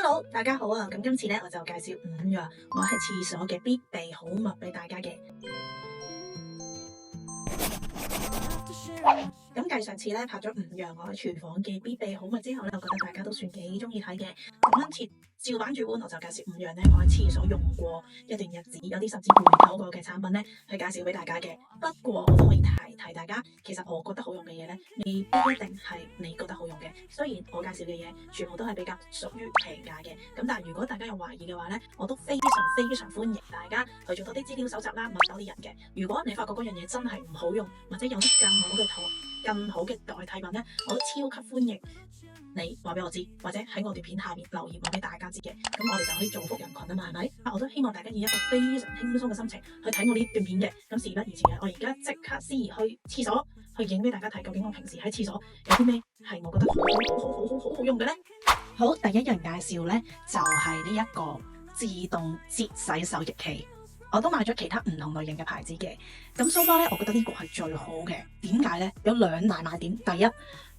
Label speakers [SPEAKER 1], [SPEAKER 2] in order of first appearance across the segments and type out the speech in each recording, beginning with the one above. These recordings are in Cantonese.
[SPEAKER 1] Hello，大家好啊！咁今次咧我就介紹5樣我喺廁所嘅必備好物俾大家嘅。咁繼上次咧拍咗5樣我喺廚房嘅必備好物之後咧，我覺得大家都算幾中意睇嘅。咁今次照版煮碗，我就介紹5樣咧我喺廁所用過一段日子，有啲甚至乎未睇過嘅產品咧，去介紹俾大家嘅。不過我都可以提大家，其實我覺得好用嘅嘢咧，未必一定係你覺得好用嘅。雖然我介紹嘅嘢全部都係比較屬於平價嘅，咁但係如果大家有懷疑嘅話咧，我都非常歡迎大家去做多啲資料搜集啦，問多啲人嘅。如果你發覺嗰樣嘢真係唔好用，或者有啲更好嘅代替品咧，我都超級歡迎你話俾我知，或者喺我條片下面留言話俾大家知嘅，咁我哋就可以造福人群啊嘛，係咪？我都希望大家以一個非常輕鬆嘅心情去睇我呢段片嘅。咁事不宜遲嘅，我而家即刻先去廁所去影俾大家睇，究竟我平時喺廁所有啲咩係我覺得好用嘅咧？好，第一樣介紹咧就係呢一個自動節洗手液器。我都買咗其他唔同類型嘅牌子嘅，咁 so far 咧，我覺得呢個係最好嘅。點解咧？有2大賣點。第一，呢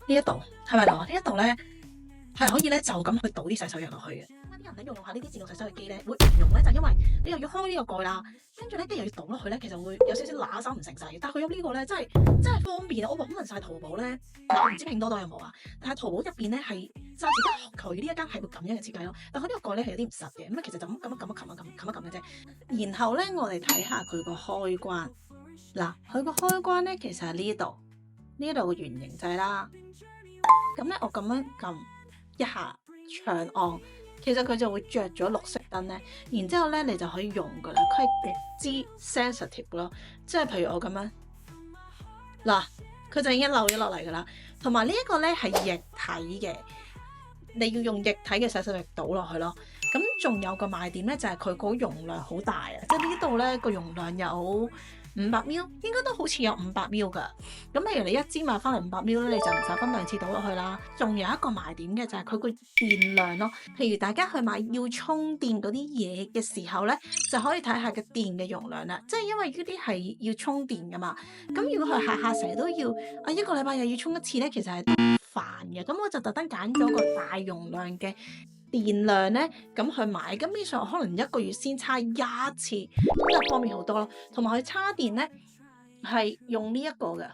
[SPEAKER 1] 一度係咪呢一度咧係可以咧就咁去倒啲洗手液落去嘅。啲人咧用下呢啲自動洗手液機咧會唔用咧，就因為你又要開呢個蓋啦，跟住咧啲又要倒落去咧，其實會有少少揦手唔成勢。但係佢有呢個咧真係方便啊！我揾晒淘寶咧，我唔知拼多多有冇啊，但係淘寶入邊咧係暫時得佢呢一間係會咁樣嘅設計咯。但係佢呢個蓋咧係有啲唔實嘅，咁其實就咁撳一撳嘅啫。然後咧我哋睇下佢個開關，嗱佢個開關咧其實係呢度個圓形掣啦。咁咧我咁樣撳一下長按，其實佢就會着咗綠色燈咧，然之後咧你就可以用噶啦，佢係極之 sensitive 咯，即係譬如我咁樣，嗱佢就已經漏咗落嚟噶啦。同埋呢一個咧係液體嘅，你要用液體嘅洗手液倒落去咯。咁仲有個賣點咧就係佢個容量好大啊，即係呢度咧個容量有500ml，應該都好似有500ml噶。咁譬如你一支買翻嚟500ml咧，你就唔使分2次倒落去啦。仲有一個賣點嘅就係佢個電量咯。譬如大家去買要充電嗰啲嘢嘅時候咧，就可以睇下個電嘅容量啦。即係因為呢啲係要充電噶嘛。咁如果佢下成日都要一個禮拜又要充一次咧，其實係煩嘅。咁我就特登揀咗個大容量嘅電量咧，咁去買，咁基本上可能1個月先叉1次，咁就方便好多咯。同埋佢叉電咧係用呢一個嘅，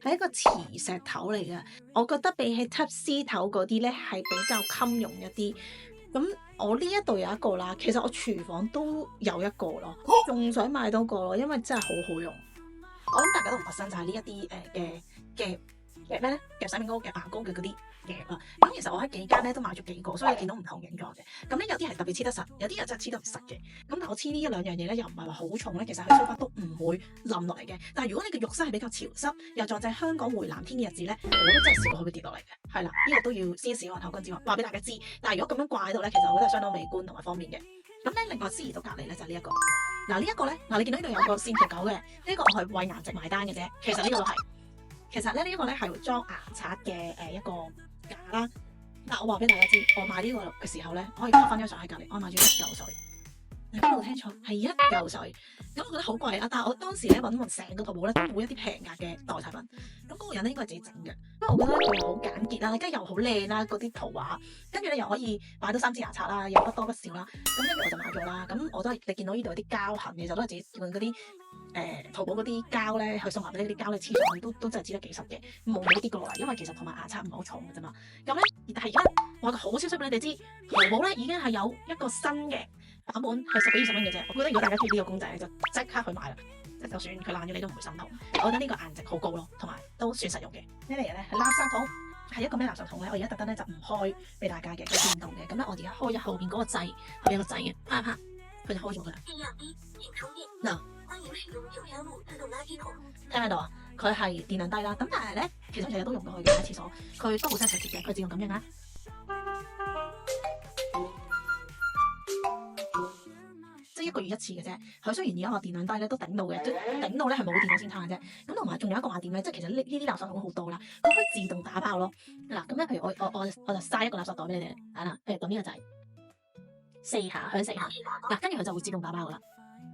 [SPEAKER 1] 係一個磁石頭嚟嘅。我覺得比起 Type C 頭嗰啲咧係比較襟用一啲。咁我呢一度有一個啦，其實我廚房都有一個咯，仲想買多個咯，因為真係好好用。我諗大家都唔陌生就係呢一啲嘅咩咧，夾洗面膏、夾牙膏嘅嗰啲夾啊。咁其實我喺幾間咧都買咗幾個，所以你見到唔同形狀嘅。咁咧有啲係特別黐得實，有啲又真係黐得唔實嘅。咁但係我黐呢一兩樣嘢咧，又唔係話好重咧，其實喺梳化都唔會冧落嚟嘅。但係如果你嘅浴室係比較潮濕，又撞正香港回南天嘅日子咧，我都真係試過佢會跌落嚟嘅。係啦，呢個都要先試過後跟之話俾大家知。但係如果咁樣掛喺度咧，其實我覺得係相當美觀同埋方便嘅。咁咧另外司儀到隔離咧就係呢一個。嗱呢一個咧，嗱你見到呢度有個線條狗嘅，呢個我係為顏值埋單嘅啫。其實呢個都係。其實咧呢一個咧係會裝牙刷嘅一個架啦。嗱我話俾大家知，我買呢個嘅時候咧，我可以拍翻張相喺隔離，我買咗1嚿水。你邊度聽錯？係1嚿水。咁我覺得好貴啦，但係我當時咧揾成個淘寶咧都冇一啲平價嘅代替品。咁嗰個人咧應該係自己整嘅，因為我覺得佢又好簡潔啦，跟住又好靚啦，嗰啲圖畫，跟住咧又可以擺到3支牙刷啦，又不多不少啦。咁跟住我就買咗啦。咁我都係你見到呢度有啲膠痕嘅，就都係自己用嗰啲淘寶嗰啲膠咧去送埋俾你啲膠咧黐上去都真係黐得幾實嘅，冇跌過落嚟。因為其實同埋牙刷唔係好重嘅啫嘛。咁咧，但係而家我個好消息俾你哋知，淘寶咧已經係有一個新嘅版本係10幾20蚊嘅啫。我覺得如果大家中意呢個公仔咧，就即刻去買啦。即就算佢爛咗，你都唔會心痛。我覺得呢個顏值好高咯，同埋都算實用嘅。咩嚟嘅咧？係垃圾桶，係一個咩垃圾桶咧？我而家特登咧就唔開俾大家嘅，佢電動嘅。咁咧我而家開咗後邊嗰個掣，後邊有個掣嘅，啪啪，佢就開咗㗎啦。嗱，聽唔聽到啊？佢係電量低啦，咁但係咧，其實日日都用到佢嘅喺廁所，佢都好真實嘅，佢自動咁樣啊。即係1個月1次嘅啫，佢雖然而家話電量低咧，都頂到嘅，頂到咧係冇電我先撐嘅啫。咁同埋仲有一個賣點咧，即係其實呢啲垃圾桶好多啦，佢可以自動打包咯。嗱，咁咧譬如我就嘥一個垃圾袋俾你哋，係啦，譬如撳呢個掣，4下響4下，嗱，跟住佢就會自動打包噶啦。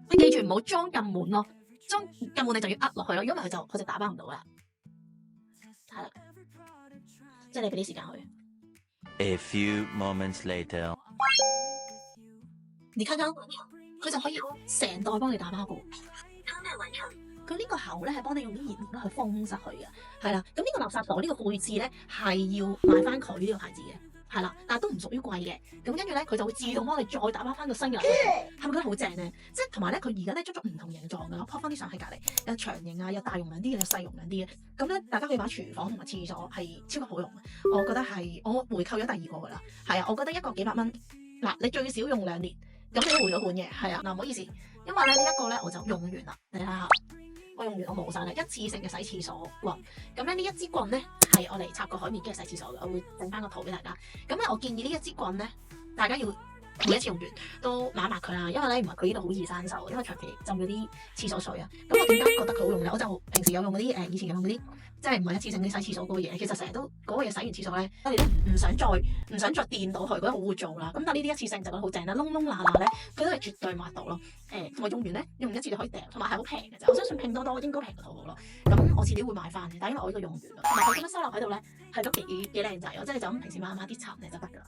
[SPEAKER 1] 你記住唔好裝咁滿咯，裝咁滿你就要落去咯，因為佢就打包唔到啦。係啦，即係你俾啲時間佢。
[SPEAKER 2] A few moments later，
[SPEAKER 1] 你看看，佢就可以成袋幫你打包過。佢呢個口咧係幫你用啲熱料去封實佢嘅，係啦。咁呢個垃圾袋呢個配置咧係要買翻佢呢個牌子嘅，係啦，但係都唔屬於貴嘅。咁跟住咧佢就會自動幫你再打包翻個新嘅垃圾袋，係咪覺得好正咧？即係同埋咧，佢而家咧出咗唔同形狀㗎，我 po 翻啲相喺隔離，有長形啊，有大容量啲嘅，有細容量啲嘅。咁咧大家可以擺廚房同埋廁所係超級好用嘅，我覺得係我回購咗第二個㗎啦，係啊，我覺得一個幾百蚊，嗱你最少用2年，咁你都回咗本嘅，係啊，嗱唔好意思，因為咧呢一個咧我就用完啦，你睇下。我用完我冇晒啦，一次性嘅洗廁所棍。咁咧呢一支棍咧係我嚟插個海綿機洗廁所嘅，我會整翻個圖俾大家。咁咧我建議呢一支棍咧，大家要每一次用完都抹一抹佢啦，因為咧唔係佢呢度好易生鏽，因為長期浸咗啲廁所水啊。咁我點解覺得佢好用咧？我就平時有用嗰啲以前有用嗰啲，即係唔係一次性啲洗廁所嗰個嘢，其實成日都嗰個嘢洗完廁所咧，我哋都唔想再掂到佢，覺得好污糟啦。咁但係呢啲一次性就覺得好正啦，窿窿罅罅咧，佢都係絕對抹到咯。同埋用完咧，用一次就可以掉，同埋係好平嘅啫。我相信拼多多應該平過淘寶咯。咁我遲啲會買翻嘅，但係因為我呢個用完啦，同埋佢咁樣收納喺度咧，係都幾靚仔咯。即係你就咁平時抹啲塵咧就得㗎啦。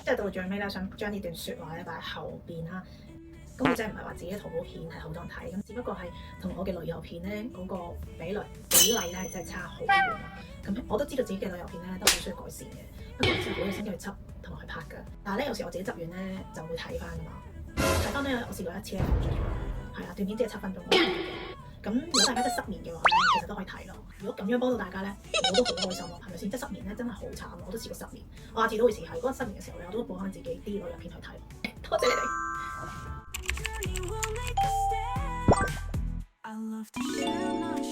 [SPEAKER 1] 即係到最尾咧，想將呢段説話咧擺喺後邊啦。咁我真係唔係話自己淘寶片係好多人睇，咁只不過係同我嘅旅遊片咧嗰個比例咧真係差好遠咯。咁我都知道自己嘅旅遊片咧都好需要改善嘅，不過之後每個星期去輯同埋去拍㗎。但係咧有時我自己執完咧就會睇翻㗎嘛。睇翻咧我試過一次咧放咗出嚟，係啊，段片只係7分鐘。咁如果大家真係失眠嘅話咧，其實都可以睇咯。如果咁樣幫到大家咧，我都好開心咯，係咪先？即係失眠咧真係好慘，我都試過失眠，我下次都會試下。嗰個失眠嘅時候咧，我都會播翻自己啲旅遊片去睇。多謝你哋。I love to share my